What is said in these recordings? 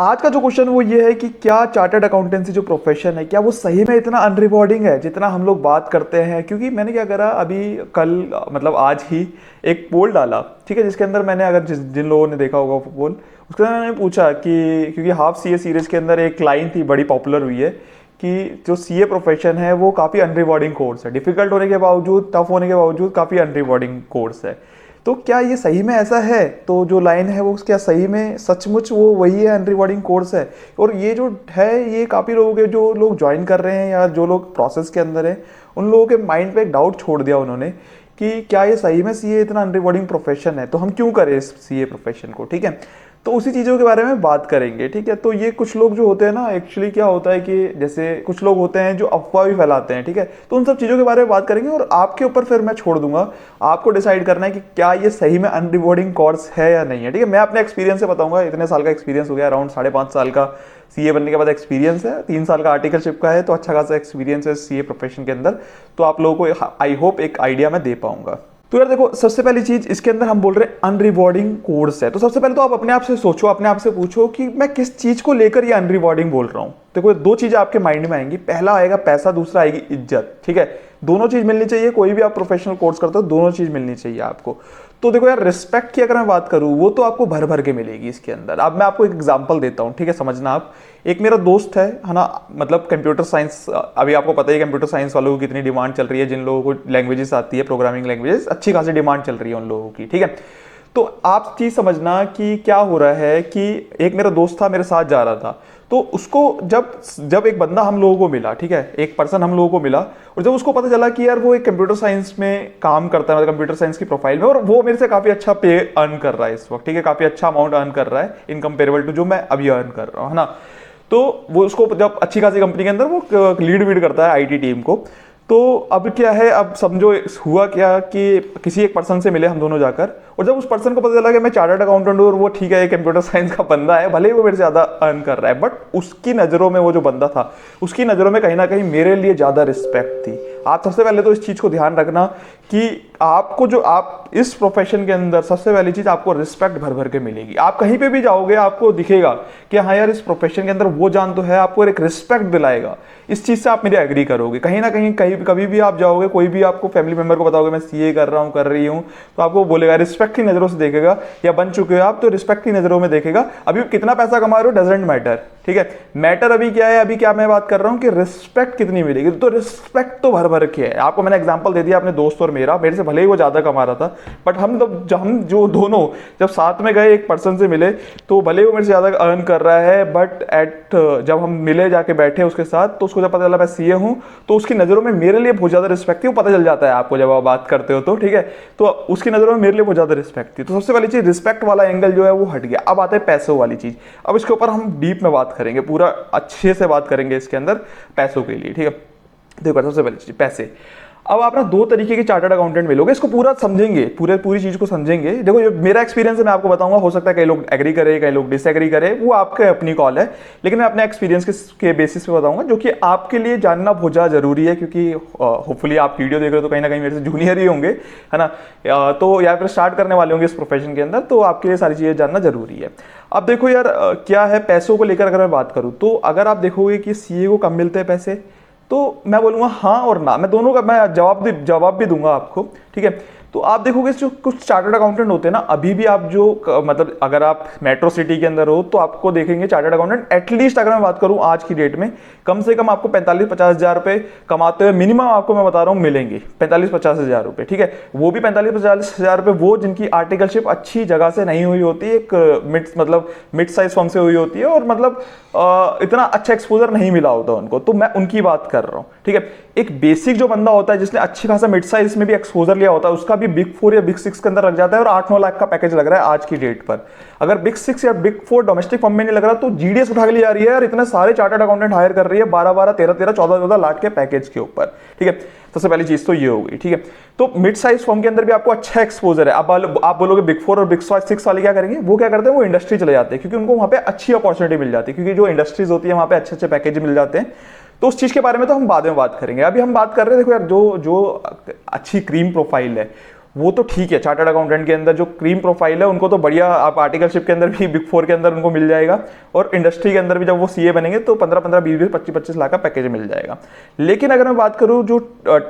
आज का जो क्वेश्चन वो ये है कि क्या चार्टर्ड अकाउंटेंसी जो प्रोफेशन है क्या वो सही में इतना अनरिवॉर्डिंग है जितना हम लोग बात करते हैं। क्योंकि मैंने क्या करा अभी कल मतलब आज ही एक पोल डाला, ठीक है, जिसके अंदर मैंने अगर जिन लोगों ने देखा होगा वो पोल, उसके अंदर मैंने पूछा कि क्योंकि हाफ सीए सीरीज के अंदर एक लाइन थी बड़ी पॉपुलर हुई है कि जो सीए प्रोफेशन है वो काफ़ी अनरिवॉर्डिंग कोर्स है, डिफिकल्ट होने के बावजूद, टफ होने के बावजूद काफ़ी अनरिवॉर्डिंग कोर्स है। तो क्या ये सही में ऐसा है? तो जो लाइन है वो क्या सही में सचमुच वो वही है, अनरिवॉर्डिंग कोर्स है? और ये जो है ये काफ़ी लोगों के जो लोग ज्वाइन कर रहे हैं या जो लोग प्रोसेस के अंदर हैं उन लोगों के माइंड पे एक डाउट छोड़ दिया उन्होंने कि क्या ये सही में सीए इतना अनरिवॉर्डिंग प्रोफेशन है, तो हम क्यों करें इस सीए प्रोफेशन को, ठीक है। तो उसी चीज़ों के बारे में बात करेंगे, ठीक है। तो ये कुछ लोग जो होते हैं ना, एक्चुअली क्या होता है कि जैसे कुछ लोग होते हैं जो अफवाह भी फैलाते हैं, ठीक है। तो उन सब चीज़ों के बारे में बात करेंगे और आपके ऊपर फिर मैं छोड़ दूंगा, आपको डिसाइड करना है कि क्या ये सही में अनरिवॉर्डिंग कोर्स है या नहीं है, ठीक है। मैं अपने एक्सपीरियंस से बताऊंगा, इतने साल का एक्सपीरियंस हो गया, अराउंड 5.5 साल का सीए बनने के बाद एक्सपीरियंस है, 3 साल का आर्टिकलशिप का है, तो अच्छा खासा एक्सपीरियंस है सीए प्रोफेशन के अंदर। तो आप लोगों को आई होप एक आइडिया मैं दे पाऊंगा। तो यार देखो, सबसे पहली चीज इसके अंदर हम बोल रहे हैं अनरिवॉर्डिंग कोर्स है। तो सबसे पहले तो आप अपने आप से सोचो, अपने आप से पूछो कि मैं किस चीज को लेकर ये अनरिवॉर्डिंग बोल रहा हूं। देखो दो चीजें आपके माइंड में आएंगी, पहला आएगा पैसा, दूसरा आएगी इज्जत, ठीक है। दोनों चीज मिलनी चाहिए, कोई भी आप प्रोफेशनल कोर्स करते हो दोनों चीज मिलनी चाहिए आपको। तो देखो यार, रिस्पेक्ट की अगर मैं बात करूं वो तो आपको भर भर के मिलेगी इसके अंदर। अब मैं आपको एक एग्जांपल देता हूं, ठीक है, समझना आप। एक मेरा दोस्त है ना, मतलब कंप्यूटर साइंस, अभी आपको पता ही है कंप्यूटर साइंस वालों की कितनी डिमांड चल रही है, जिन लोगों को लैंग्वेजेस आती है, प्रोग्रामिंग लैंग्वेजेस, अच्छी खासी डिमांड चल रही है उन लोगों की, ठीक है। तो आप चीज समझना कि क्या हो रहा है कि एक मेरा दोस्त था, मेरे साथ जा रहा था, तो उसको जब जब एक बंदा हम लोगों को मिला, ठीक है, एक पर्सन हम लोगों को मिला, और जब उसको पता चला कि यार वो एक कंप्यूटर साइंस में काम करता है, मतलब कंप्यूटर साइंस की प्रोफाइल में, और वो मेरे से काफी अच्छा पे अर्न कर रहा है इस वक्त, ठीक है, काफी अच्छा अमाउंट अर्न कर रहा है इन कंपेरेबल टू जो मैं अभी अर्न कर रहा हूँ, है ना। तो वो उसको जब अच्छी खासी कंपनी के अंदर वो लीड वीड करता है आईटी टीम को। तो अब क्या है, अब समझो हुआ क्या कि किसी एक पर्सन से मिले हम दोनों जाकर, और जब उस पर्सन को पता चला कि मैं चार्टर्ड अकाउंटेंट हूँ और वो ठीक है कंप्यूटर साइंस का बंदा है, भले ही वो मेरे से ज़्यादा अर्न कर रहा है, बट उसकी नज़रों में, वो जो बंदा था उसकी नज़रों में कहीं ना कहीं मेरे लिए ज़्यादा रिस्पेक्ट थी। आप सबसे पहले तो इस चीज़ को ध्यान रखना कि आपको जो आप इस प्रोफेशन के अंदर सबसे पहली चीज़ आपको रिस्पेक्ट भर भर के मिलेगी। आप कहीं पे भी जाओगे आपको दिखेगा कि हाँ यार इस प्रोफेशन के अंदर वो जान तो है, आपको एक रिस्पेक्ट दिलाएगा। इस चीज़ से आप मेरे एग्री करोगे, कहीं ना कहीं कभी भी आप जाओगे, कोई भी आपको फैमिली मेंबर को बताओगे मैं सीए कर रहा हूँ, कर रही हूँ, तो आपको बोलेगा, रिस्पेक्ट की नज़रों से देखेगा, या बन चुके हो आप तो रिस्पेक्ट की नज़रों में देखेगा। अभी कितना पैसा कमा रहे हो डजेंट मैटर, ठीक है, मैटर अभी क्या है, अभी क्या मैं बात कर रहा हूँ कि रिस्पेक्ट कितनी मिलेगी। तो रिस्पेक्ट तो भर भर के है। आपको मैंने एग्जांपल दे दिया अपने दोस्त और मेरा, मेरे से भले ही वो ज़्यादा कमा रहा था, बट हम जो दोनों जब साथ में गए एक पर्सन से मिले, तो भले ही वो मेरे से ज़्यादा अर्न कर रहा है, बट जब हम मिले जाके बैठे उसके साथ, तो उसको जब पता चला मैं सीए हूँ, तो उसकी नज़रों में मेरे लिए बहुत ज़्यादा रिस्पेक्ट थी। वो पता चल जाता है आपको जब आप बात करते हो तो, ठीक है। तो उसकी नज़रों में मेरे लिए बहुत ज़्यादा रिस्पेक्ट थी। तो सबसे पहली चीज़ रिस्पेक्ट वाला एंगल जो है वो हट गया। अब आते हैं पैसों वाली चीज़। अब इसके ऊपर हम डीप में बात करेंगे, पूरा अच्छे से बात करेंगे इसके अंदर पैसों के लिए, ठीक है। देखो सबसे पहली चीज़ पैसे। अब आप ना दो तरीके के चार्टर्ड अकाउंटेंट मिलोगे, इसको पूरा समझेंगे, पूरी चीज को समझेंगे। देखो ये मेरा एक्सपीरियंस है, मैं आपको बताऊंगा, हो सकता है कई लोग एग्री करें, कई लोग डिसएग्री करें, वो आपके अपनी कॉल है, लेकिन मैं अपने एक्सपीरियंस के बेसिस पे बताऊंगा, जो कि आपके लिए जानना बहुत ज़्यादा जरूरी है, क्योंकि होपफुली आप वीडियो देख रहे हो तो कहीं ना कहीं मेरे से जूनियर ही होंगे, है ना, तो या फिर स्टार्ट करने वाले होंगे इस प्रोफेशन के अंदर, तो आपके लिए सारी चीज़ें जानना जरूरी है। अब देखो यार, क्या है पैसों को लेकर अगर मैं बात करूँ, तो अगर आप देखोगे कि सीए को कम मिलते हैं पैसे, तो मैं बोलूँगा हाँ और ना, मैं दोनों का मैं जवाब भी दूंगा आपको, ठीक है। तो आप देखोगे जो कुछ चार्टर्ड अकाउंटेंट होते हैं ना, अभी भी आप जो मतलब अगर आप मेट्रो सिटी के अंदर हो तो आपको देखेंगे चार्टर्ड अकाउंटेंट एटलीस्ट, अगर मैं बात करूं आज की डेट में, कम से कम आपको 45-50 हज़ार रुपए कमाते हुए मिनिमम आपको मैं बता रहा हूं मिलेंगे, 45-50 हज़ार रुपए, ठीक है। वो भी 45-50 हज़ार रुपए वो जिनकी आर्टिकलशिप अच्छी जगह से नहीं हुई होती, एक मिड साइज फर्म से हुई होती है, और मतलब इतना अच्छा एक्सपोजर नहीं मिला होता उनको, तो मैं उनकी बात कर रहा हूँ, ठीक है। एक बेसिक जो बंदा होता है जिसने अच्छी खासा मिड साइज में भी एक्सपोजर लिया होता है, उसका भी बिग 4 या बिग 6 के अंदर लग जाता है, और 8-9 लाख का पैकेज लग रहा है आज की डेट पर। अगर बिग 6 या बिग 4 डोमेस्टिक फर्म में नहीं लग रहा, तो जीडीएस उठा के ले जा रही है यार, इतने सारे चार्टर्ड अकाउंटेंट हायर कर रही है 12-12, 13-13, 14-14 लाख के पैकेज के ऊपर, ठीक है। सबसे पहली चीज तो ये हो गई, ठीक है। तो मिड साइज फर्म के अंदर भी आपको अच्छा एक्सपोजर है। अब आप बोलोगे बिग 4 और बिग 6 वाले क्या करेंगे, वो क्या करते हैं, वो इंडस्ट्री चले जाते हैं, क्योंकि उनको वहां पे अच्छी अपॉर्चुनिटी मिल जाती है, क्योंकि जो इंडस्ट्रीज होती है वहां पे अच्छे अच्छे पैकेज मिल जाते हैं। तो उस चीज के बारे में तो हम बाद में बात करेंगे। अभी हम बात कर रहे हैं, देखो यार, जो अच्छी क्रीम प्रोफाइल है वो तो ठीक है, चार्टर्ड अकाउंटेंट के अंदर जो क्रीम प्रोफाइल है उनको तो बढ़िया, आप आर्टिकलशिप के अंदर भी बिग फोर के अंदर उनको मिल जाएगा, और इंडस्ट्री के अंदर भी जब वो सीए बनेंगे तो 15-15, 20-20, 25-25 लाख का पैकेज मिल जाएगा। लेकिन अगर मैं बात करूँ जो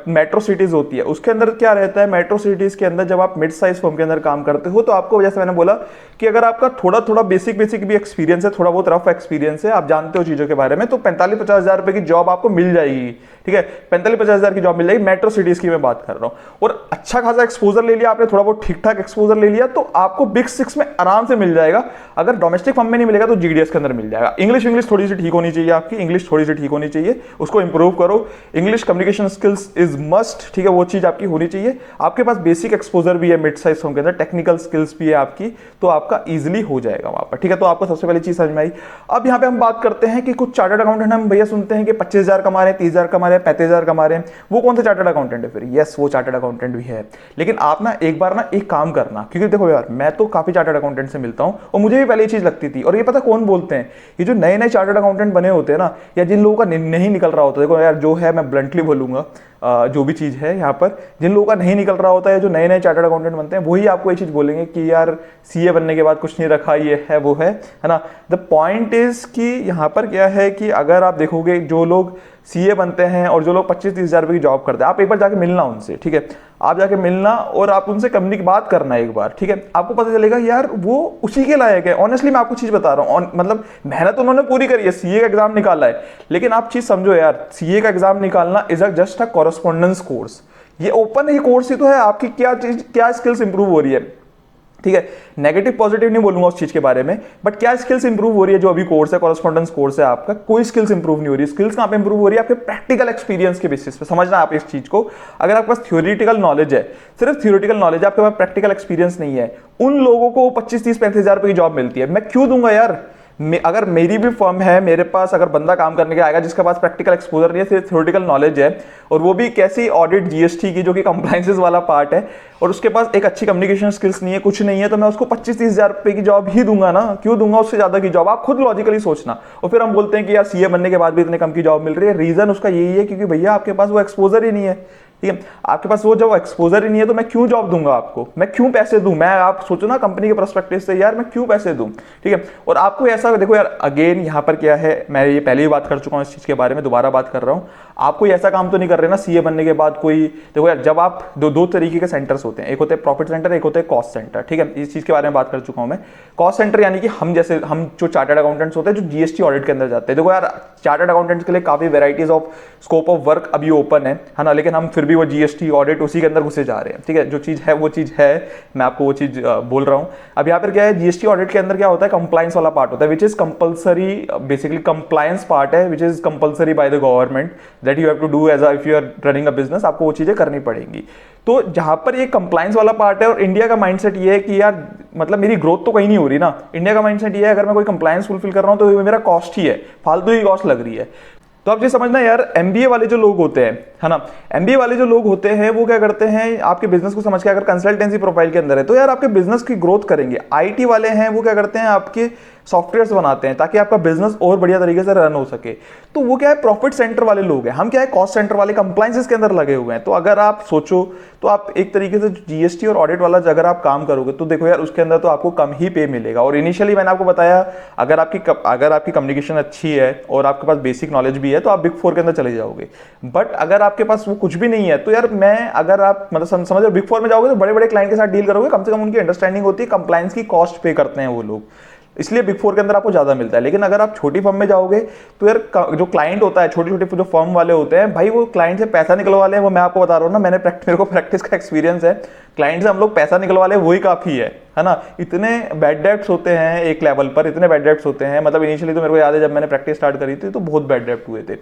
मेट्रो सिटीज़ होती है उसके अंदर क्या रहता है, मेट्रो सिटीज़ के अंदर जब आप मिड साइज फर्म के अंदर काम करते हो तो आपको, जैसे मैंने बोला कि अगर आपका थोड़ा थोड़ा बेसिक भी एक्सपीरियंस है, थोड़ा बहुत रफ एक्सपीरियंस है, आप जानते हो चीज़ों के बारे में, तो 45-50 हज़ार रुपये की जॉब आपको मिल जाएगी। ठीक है, 45-50 हज़ार की जॉब मिल जाएगी, मेट्रो सिटीज़ की मैं बात कर रहा हूँ। और अच्छा खासा एक्सपोजर ले लिया आपने, थोड़ा बहुत ठीक ठाक एक्सपोजर ले लिया, तो आपको बिग सिक्स में आराम से मिल जाएगा। अगर डोमेस्टिक फर्म में नहीं मिलेगा तो जीडीएस के अंदर मिल जाएगा। इंग्लिश थोड़ी सी ठीक होनी चाहिए, आपकी इंग्लिश थोड़ी सी ठीक होनी चाहिए, उसको इंप्रूव करो। English communication skills is must, ठीक है, वो चीज़ आपकी होनी चाहिए। आपके पास बेसिक एक्सपोजर भी है मिड साइज फर्म के अंदर, टेक्निकल स्किल्स भी है आपकी, तो आपका ईजिली हो जाएगा वहां पर। ठीक है, तो आपको सबसे पहली चीज समझ में आई। अब यहाँ पे हम बात करते हैं कि कुछ चार्टर्ड अकाउंटेंट हम भैया सुनते हैं कि 25,000 कमा रहे हैं, 30,000 कमा रहे हैं, 35,000 कमा रहे हैं, वो कौन सा चार्टर्ड अकाउंटेंट है फिर? यस, वो चार्टर्ड अकाउंटेंट भी है। लेकिन आप ना एक बार ना एक काम करना, क्योंकि देखो यार मैं तो काफी चार्टर्ड अकाउंटेंट से मिलता हूं और मुझे भी पहले ये चीज लगती थी, और ये पता कौन बोलते हैं, ये जो नए नए चार्टर्ड अकाउंटेंट बने होते हैं ना, या जिन लोगों का नहीं निकल रहा होता, देखो यार जो है, मैं ब्लंटली बोलूंगा, जो भी चीज़ है यहाँ पर, जिन लोगों का नहीं निकल रहा होता है, जो नए नए चार्टर्ड अकाउंटेंट बनते हैं, वही आपको ये चीज़ बोलेंगे कि यार सीए बनने के बाद कुछ नहीं रखा, ये है वो है ना। द पॉइंट इज कि यहाँ पर क्या है कि अगर आप देखोगे जो लोग सीए बनते हैं और जो लोग 25-30 हज़ार रुपये की जॉब करते हैं, आप एक बार जाके मिलना उनसे, ठीक है, आप जाके मिलना और आप उनसे कम्युनिकेट बात करना एक बार, ठीक है, आपको पता चलेगा यार वो उसी के लायक है। ऑनेस्टली मैं आपको चीज़ बता रहा हूँ, मतलब मेहनत उन्होंने पूरी करी है, सीए का एग्जाम निकाला है, लेकिन आप चीज़ समझो यार, सीए का एग्जाम निकालना is just a correspondence course. ये ओपन ही कोर्स ही तो है, आपकी क्या चीज, क्या स्किल्स इंप्रूव हो रही है, ठीक है, नेगेटिव पॉजिटिव नहीं बोलूंगा उस चीज के बारे में, बट क्या स्किल्स इंप्रूव हो रही है? जो अभी कोर्स है, कॉरेस्पॉन्डेंस कोर्स है आपका, कोई स्किल्स इंप्रूव नहीं हो रही। स्किल्स कहां पे इंप्रूव हो रही है? आपके प्रैक्टिकल एक्सपीरियंस के बेसिस पे। समझना आप इस चीज को, अगर आपके पास थ्योरेटिकल नॉलेज है, सिर्फ थ्योरेटिकल नॉलेज है, आपके पास प्रैक्टिकल एक्सपीरियंस नहीं है, उन लोगों को 25-30-35 हज़ार रुपए की जॉब मिलती है। मैं क्यों दूंगा यार? अगर मेरी भी फर्म है, मेरे पास अगर बंदा काम करने के आएगा जिसके पास प्रैक्टिकल एक्सपोजर नहीं है, सिर्फ थ्योरेटिकल नॉलेज है, और वो भी कैसी ऑडिट जीएसटी की, जो कि कंप्लायंसेस वाला पार्ट है, और उसके पास एक अच्छी कम्युनिकेशन स्किल्स नहीं है, कुछ नहीं है, तो मैं उसको 25-30 हज़ार रुपए की जॉब ही दूंगा ना। क्यों दूंगा उससे ज्यादा की जॉब? आप खुद लॉजिकली सोचना। और फिर हम बोलते हैं कि यार सीए बनने के बाद भी इतने कम की जॉब मिल रही है। रीजन उसका यही है क्योंकि भैया आपके पास वो एक्सपोजर ही नहीं है, ठीक है, आपके पास वो जब एक्सपोजर ही नहीं है, तो मैं क्यों जॉब दूंगा आपको? मैं क्यों पैसे दूं? मैं, आप सोचो ना कंपनी के पर्सपेक्टिव से, यार मैं क्यों पैसे दूं? ठीक है, और आपको ऐसा देखो यार, अगेन यहाँ पर क्या है, मैं ये पहले ही बात कर चुका हूँ इस चीज के बारे में, दोबारा बात कर रहा हूँ। आपको ऐसा काम तो नहीं कर रहे ना सीए बनने के बाद कोई, देखो यार, जब आप दो तरीके के सेंटर्स होते हैं, एक होते हैं प्रॉफिट सेंटर, एक होते हैं कॉस्ट सेंटर, ठीक है, इस चीज के बारे में बात कर चुका हूं मैं। कॉस्ट सेंटर यानी कि हम जो चार्टर्ड अकाउंटेंट्स होते हैं, जो जीएसटी ऑडिट के अंदर जाते हैं। देखो यार, चार्टर्ड अकाउंटेंट्स के लिए काफी varieties of scope of work अभी ओपन है ना, लेकिन हम फिर भी वो जीएसटी ऑडिट उसी के अंदर घुसे जा रहे हैं, ठीक है, जो चीज है वो चीज है, मैं आपको वो चीज बोल रहा हूं। अब यहाँ पर क्या है, जीएसटी ऑडिट के अंदर क्या होता है, कंप्लायंस वाला पार्ट होता है, which is compulsory, basically compliance part है, which is compulsory by the government, that you have to do as if you are running a business, आपको वो चीजें करनी पड़ेंगी। तो जहां पर ये कंप्लायंस वाला पार्ट है, और इंडिया का माइंडसेट ये है कि यार मतलब मेरी ग्रोथ तो कहीं नहीं हो रही ना, इंडिया का माइंडसेट ये है अगर मैं कोई कंप्लायंस फुलफिल कर रहा हूं तो मेरा कॉस्ट ही है, फालतू ही कॉस्ट लग रही है। तो आप ये समझना यार, एमबीए वाले जो लोग होते हैं, है ना, एमबीए वाले जो लोग होते हैं वो क्या करते हैं, आपके बिजनेस को समझ के, अगर कंसल्टेंसी प्रोफाइल के अंदर है तो यार आपके बिजनेस की ग्रोथ करेंगे। आईटी वाले हैं वो क्या करते हैं, आपके सॉफ्टवेयर्स बनाते हैं ताकि आपका बिजनेस और बढ़िया तरीके से रन हो सके। तो वो क्या है, प्रॉफिट सेंटर वाले लोग हैं, हम क्या है कॉस्ट सेंटर वाले, कंप्लायंसेस के अंदर लगे हुए हैं। तो अगर आप सोचो तो आप एक तरीके से जीएसटी और ऑडिट वाला अगर आप काम करोगे तो देखो यार उसके अंदर तो आपको कम ही पे मिलेगा। और इनिशियली मैंने आपको बताया, अगर आपकी कम्युनिकेशन अच्छी है और आपके पास बेसिक नॉलेज भी है तो आप बिग फोर के अंदर चले जाओगे। बट अगर आपके पास वो कुछ भी नहीं है तो यार अगर आप मतलब समझो बिग फोर में जाओगे तो बड़े बड़े क्लाइंट के साथ डील करोगे, कम से कम उनकी अंडरस्टैंडिंग होती है, कंप्लायंस की कॉस्ट पे करते हैं वो लोग, इसलिए बिग फोर के अंदर आपको ज्यादा मिलता है। लेकिन अगर आप छोटी फर्म में जाओगे तो यार जो क्लाइंट होता है, छोटे छोटे जो फर्म वाले होते हैं भाई, वो क्लाइंट से पैसा निकलवा ले, वो मैं आपको बता रहा हूँ ना, मेरे को प्रैक्टिस का एक्सपीरियंस है, क्लाइंट से हम लोग पैसा निकलवा ले वही काफी है ना। इतने बैड डेब्ट्स होते हैं एक लेवल पर, इतने बैड डेब्ट्स होते हैं, मतलब इनिशियली तो मेरे को याद है जब मैंने प्रैक्टिस स्टार्ट करी थी तो बहुत बैड डेब्ट हुए थे।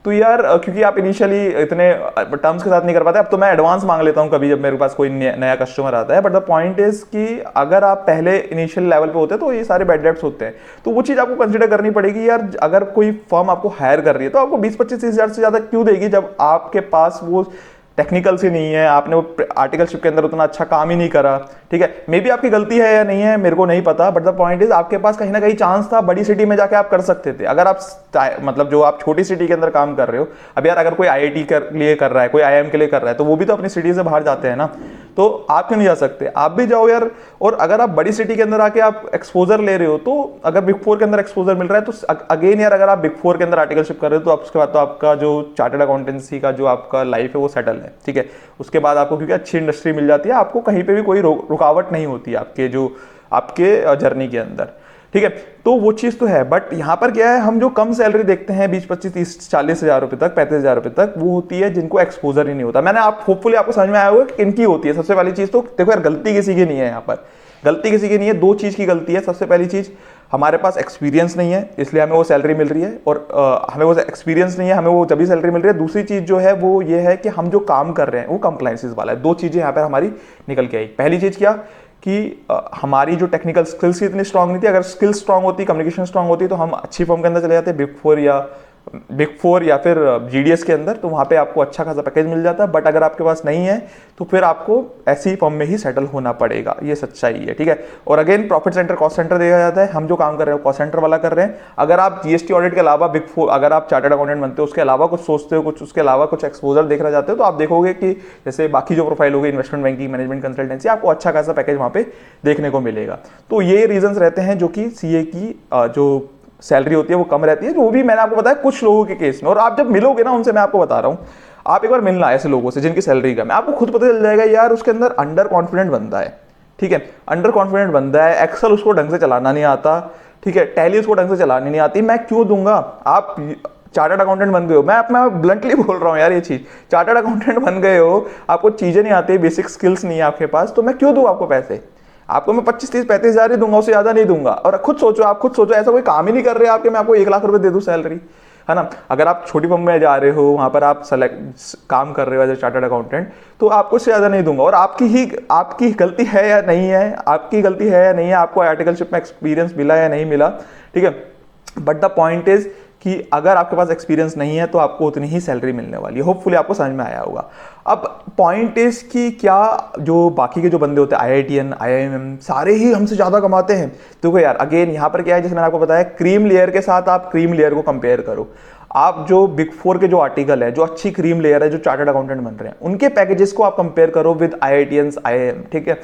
तो यार क्योंकि आप इनिशियली इतने टर्म्स के साथ नहीं कर पाते, अब तो मैं एडवांस मांग लेता हूं कभी जब मेरे पास कोई नया कस्टमर आता है। बट द पॉइंट इज कि अगर आप पहले इनिशियल लेवल पे होते हैं तो ये सारे बैड डेब्ट्स होते हैं, तो वो चीज आपको कंसीडर करनी पड़ेगी यार। अगर कोई फर्म आपको हायर कर रही है तो आपको 20-25 हज़ार से ज्यादा क्यों देगी जब आपके पास वो टेक्निकल से नहीं है, आपने वो आर्टिकलशिप के अंदर उतना अच्छा काम ही नहीं करा, ठीक है। मे बी आपकी गलती है या नहीं है मेरे को नहीं पता, बट द पॉइंट इज आपके पास कहीं ना कहीं चांस था, बड़ी सिटी में जाके आप कर सकते थे। अगर आप मतलब जो आप छोटी सिटी के अंदर काम कर रहे हो, अब यार अगर कोई आईआईटी के लिए कर रहा है, कोई आईआईएम के लिए कर रहा है, तो वो भी तो अपनी सिटी से बाहर जाते हैं ना। तो आप क्यों नहीं जा सकते, आप भी जाओ यार। और अगर आप बड़ी सिटी के अंदर आके आप एक्सपोजर ले रहे हो, तो अगर बिग फोर के अंदर एक्सपोजर मिल रहा है तो अगेन यार, अगर आप बिग फोर के अंदर आर्टिकलशिप कर रहे हो तो आप उसके बाद तो आपका जो चार्टर्ड अकाउंटेंसी का जो आपका लाइफ है वो सेटल है, ठीक है। उसके बाद आपको क्योंकि अच्छी इंडस्ट्री मिल जाती है, आपको कहीं पे भी कोई रुकावट नहीं होती आपके जो आपके जर्नी के अंदर, ठीक है। तो वो चीज़ तो है, बट यहाँ पर क्या है, हम जो कम सैलरी देखते हैं 20, 25, 30, 40 हज़ार रुपये तक, 35 हज़ार रुपये तक, वो होती है जिनको एक्सपोजर ही नहीं होता। मैंने आप होपफुली आपको समझ में आया होगा कि इनकी होती है। सबसे पहली चीज़ तो देखो यार, गलती किसी की नहीं है यहाँ पर, गलती किसी की नहीं है। दो चीज़ की गलती है। सबसे पहली चीज़, हमारे पास एक्सपीरियंस नहीं है, इसलिए हमें वो सैलरी मिल रही है, और हमें वो एक्सपीरियंस नहीं है, हमें वो जब भी सैलरी मिल रही है। दूसरी चीज़ जो है वो ये है कि हम जो काम कर रहे हैं वो कंप्लायंसेस वाला है। दो चीज़ें यहाँ पर हमारी निकल के आई। पहली चीज़ क्या कि हमारी जो टेक्निकल स्किल्स इतनी स्ट्रांग नहीं थी। अगर स्किल्स स्ट्रांग होती, कम्युनिकेशन स्ट्रांग होती, तो हम अच्छी फर्म के अंदर चले जाते, बिग फोर या फिर जीडीएस के अंदर, तो वहाँ पे आपको अच्छा खासा पैकेज मिल जाता है। बट अगर आपके पास नहीं है तो फिर आपको ऐसी फर्म में ही सेटल होना पड़ेगा, ये सच्चाई है, ठीक है। और again, profit centre, cost centre देखा जाता है। हम जो काम कर रहे हो कॉस्ट सेंटर वाला कर रहे हैं। अगर आप जीएसटी ऑडिट के अलावा बिग फोर, अगर आप चार्टर्ड अकाउंटेंट बनते हो, उसके अलावा कुछ सोचते हो, कुछ उसके अलावा कुछ एक्सपोजर देखना चाहते हो, तो आप देखोगे कि जैसे बाकी जो प्रोफाइल होगी, इन्वेस्टमेंट बैंकिंग, मैनेजमेंट कंसल्टेंसी, आपको अच्छा खासा पैकेज वहाँ पे देखने को मिलेगा। तो ये रीजंस रहते हैं जो कि सीए की जो सैलरी होती है वो कम रहती है, जो भी मैंने आपको बताया कुछ लोगों के केस में। और आप जब मिलोगे ना उनसे, मैं आपको बता रहा हूँ, आप एक बार मिलना ऐसे लोगों से जिनकी सैलरी कम है, आपको खुद पता चल जाएगा यार उसके अंदर अंडर कॉन्फिडेंट बंदा है, ठीक है। अंडर कॉन्फिडेंट बंदा है, एक्सेल उसको ढंग से चलाना नहीं आता, ठीक है, टैली उसको ढंग से चलानी नहीं आती। मैं क्यों दूंगा? आप चार्टर्ड अकाउंटेंट बन गए हो, मैं ब्लंटली बोल रहा हूँ यार ये चीज, चार्टर्ड अकाउंटेंट बन गए हो, आपको चीजें नहीं आती, बेसिक स्किल्स नहीं है आपके पास, तो मैं क्यों दूं आपको पैसे? आपको मैं 25, 30, 35 हज़ार ही दूंगा, उससे ज्यादा नहीं दूंगा। और खुद सोचो, आप खुद सोचो, ऐसा कोई काम ही नहीं कर रहे आपके, मैं आपको 1 लाख रुपए दे दूं सैलरी, है ना। अगर आप छोटी फर्म में जा रहे हो, वहां पर आप काम कर रहे हो एज ए चार्टर्ड अकाउंटेंट, तो आपको उससे ज्यादा नहीं दूंगा। और आपकी गलती है या नहीं है, आपकी गलती है या नहीं है, आपको आर्टिकलशिप में एक्सपीरियंस मिला या नहीं मिला, ठीक है। बट द पॉइंट इज कि अगर आपके पास एक्सपीरियंस नहीं है तो आपको उतनी ही सैलरी मिलने वाली है। होपफुली आपको समझ में आया होगा। अब पॉइंट इज कि क्या जो बाकी के जो बंदे होते हैं, आईआईटीएन, आईआईएम, सारे ही हमसे ज़्यादा कमाते हैं? देखो यार, अगेन यहाँ पर क्या है, जैसे मैंने आपको बताया, क्रीम लेयर के साथ आप क्रीम लेयर को कंपेयर करो। आप जो बिग फोर के जो आर्टिकल है, जो अच्छी क्रीम लेयर है, जो चार्टर्ड अकाउंटेंट बन रहे हैं, उनके पैकेजेस को आप कंपेयर करो विद आईआईटीएंस, आईआईएम, ठीक है।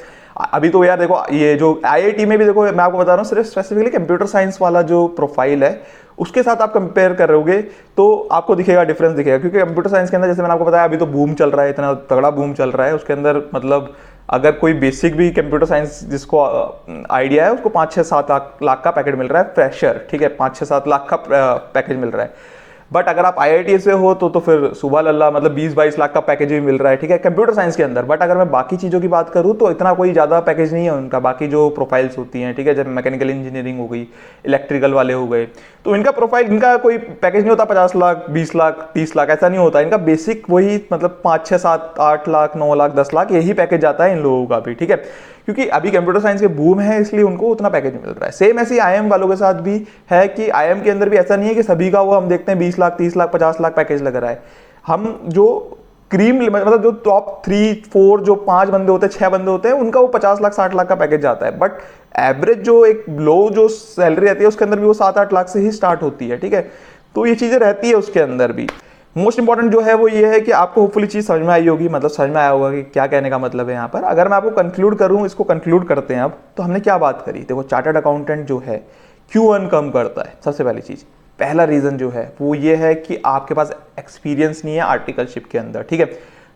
अभी तो यार देखो, ये जो आईआईटी में भी देखो, मैं आपको बता रहा हूँ, सिर्फ स्पेसिफिकली कंप्यूटर साइंस वाला जो प्रोफाइल है उसके साथ आप कंपेयर करोगे तो आपको दिखेगा, डिफरेंस दिखेगा। क्योंकि कंप्यूटर साइंस के अंदर, जैसे मैंने आपको बताया, अभी तो बूम चल रहा है, इतना तगड़ा बूम चल रहा है उसके अंदर। मतलब अगर कोई बेसिक भी कंप्यूटर साइंस जिसको आइडिया है, उसको 5-6-7 लाख का पैकेट मिल रहा है, फ्रेशर, ठीक है, 5-6-7 लाख का पैकेज मिल रहा है। बट अगर आप आईआईटी से हो तो फिर सुबह लल्ला, मतलब 20-22 लाख का पैकेज भी मिल रहा है, ठीक है, कंप्यूटर साइंस के अंदर। बट अगर मैं बाकी चीज़ों की बात करूँ तो इतना कोई ज़्यादा पैकेज नहीं है उनका। बाकी जो प्रोफाइल्स होती हैं, ठीक है, जब मैकेनिकल इंजीनियरिंग हो गई, इलेक्ट्रिकल वाले हो गए, तो इनका प्रोफाइल, इनका कोई पैकेज नहीं होता 50 लाख, 20 लाख, 30 लाख, ऐसा नहीं होता। इनका बेसिक वही, मतलब 5-6-7-8 लाख, 9 लाख, 10 लाख, यही पैकेज जाता है इन लोगों का भी, ठीक है। क्योंकि अभी कंप्यूटर साइंस के बूम है, इसलिए उनको उतना पैकेज मिल रहा है। सेम ऐसे आईएम वालों के साथ भी है कि आईएम के अंदर भी ऐसा नहीं है कि सभी का वो हम देखते हैं 20 लाख, 30 लाख, 50 लाख पैकेज लग रहा है। हम जो क्रीम, मतलब जो टॉप 3-4, जो 5 बंदे होते हैं, 6 बंदे होते हैं, उनका वो 50 लाख, 60 लाख का पैकेज जाता है। बट एवरेज जो एक लो जो सैलरी रहती है उसके अंदर भी वो 7-8 लाख से ही स्टार्ट होती है, ठीक है। तो ये चीजें रहती है उसके अंदर भी। मोस्ट इंपॉर्टेंट जो है वो ये है कि आपको होपफुली चीज समझ में आई होगी, मतलब समझ में आया होगा कि क्या कहने का मतलब है यहाँ पर। अगर मैं आपको कंक्लूड करूँ, इसको कंक्लूड करते हैं अब, तो हमने क्या बात करी। देखो, चार्टर्ड अकाउंटेंट जो है क्यों अर्न कम करता है? सबसे पहली चीज, पहला रीजन जो है वो ये है कि आपके पास एक्सपीरियंस नहीं है आर्टिकलशिप के अंदर, ठीक है।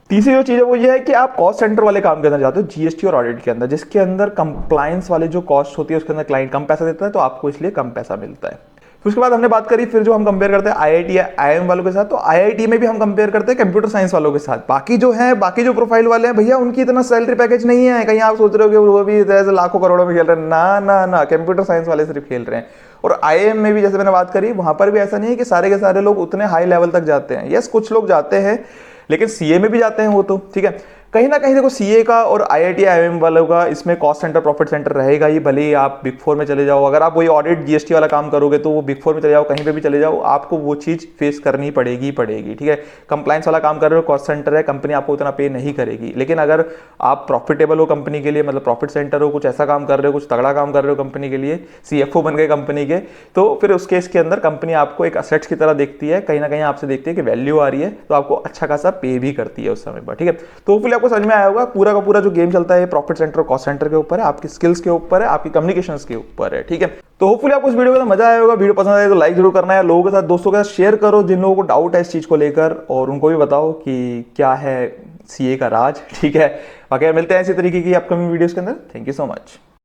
तीसरी जो चीज है वो ये है कि आप कॉस्ट सेंटर वाले काम के अंदर जाते हो, जीएसटी और ऑडिट के अंदर, जिसके अंदर कंप्लायंस वाले जो कॉस्ट होती है उसके अंदर क्लाइंट कम पैसा देता है, तो आपको इसलिए कम पैसा मिलता है। फिर उसके बाद हमने बात करी, फिर जो हम कंपेयर करते हैं आईआईटी, आईएम वालों के साथ, तो आईआईटी में भी हम कंपेयर करते हैं कंप्यूटर साइंस वालों के साथ। बाकी जो है, बाकी जो प्रोफाइल वाले हैं भैया, उनकी इतना सैलरी पैकेज नहीं है। कहीं आप सोच रहे हो कि वो भी ऐसे लाखों करोड़ों में खेल रहे हैं, ना ना ना, कंप्यूटर साइंस वाले सिर्फ खेल रहे हैं। और आईएम में भी, जैसे मैंने बात करी, वहां पर भी ऐसा नहीं है कि सारे के सारे लोग उतने हाई लेवल तक जाते हैं। यस, कुछ लोग जाते हैं, लेकिन सीए में भी जाते हैं वो तो, ठीक है। कहीं ना कहीं देखो, सीए का और आईआईटी, आईएम वालों का इसमें कॉस्ट सेंटर, प्रॉफिट सेंटर रहेगा ही। भले ही आप बिग फोर में चले जाओ, अगर आप वही ऑडिट, जीएसटी वाला काम करोगे तो वो बिग फोर में चले जाओ, कहीं पे भी चले जाओ, आपको वो चीज फेस करनी पड़ेगी, ठीक है। कंप्लायंस वाला काम कर रहे हो, कॉस्ट सेंटर है, कंपनी आपको उतना पे नहीं करेगी। लेकिन अगर आप प्रॉफिटेबल हो कंपनी के लिए, मतलब प्रॉफिट सेंटर हो, कुछ ऐसा काम कर रहे हो, कुछ तगड़ा काम कर रहे हो कंपनी के लिए, सीएफओ बन गए कंपनी के, तो फिर उस केस के अंदर कंपनी आपको एक असेट्स की तरह देखती है, कहीं ना कहीं आपसे देखती है कि वैल्यू आ रही है, तो आपको अच्छा खासा पे भी करती है उस समय पर, ठीक है। तो फिर आपको समझ में आया होगा। पूरा का पूरा जो गेम चलता है प्रॉफिट सेंटर और कॉस्ट सेंटर के ऊपर है, आपकी स्किल्स के ऊपर है, आपकी कम्युनिकेशन के ऊपर है, ठीक है। तो होपफुली आपको इस वीडियो का मजा आया होगा। वीडियो पसंद आए तो लाइक जरूर करना है, लोगों के साथ, दोस्तों के साथ शेयर करो जिन लोगों को डाउट है इस चीज को लेकर, और उनको भी बताओ कि क्या है सीए का राज, ठीक है। बाकी मिलते हैं इसी तरीके की अपकमिंग वीडियोस के अंदर। Thank you so much.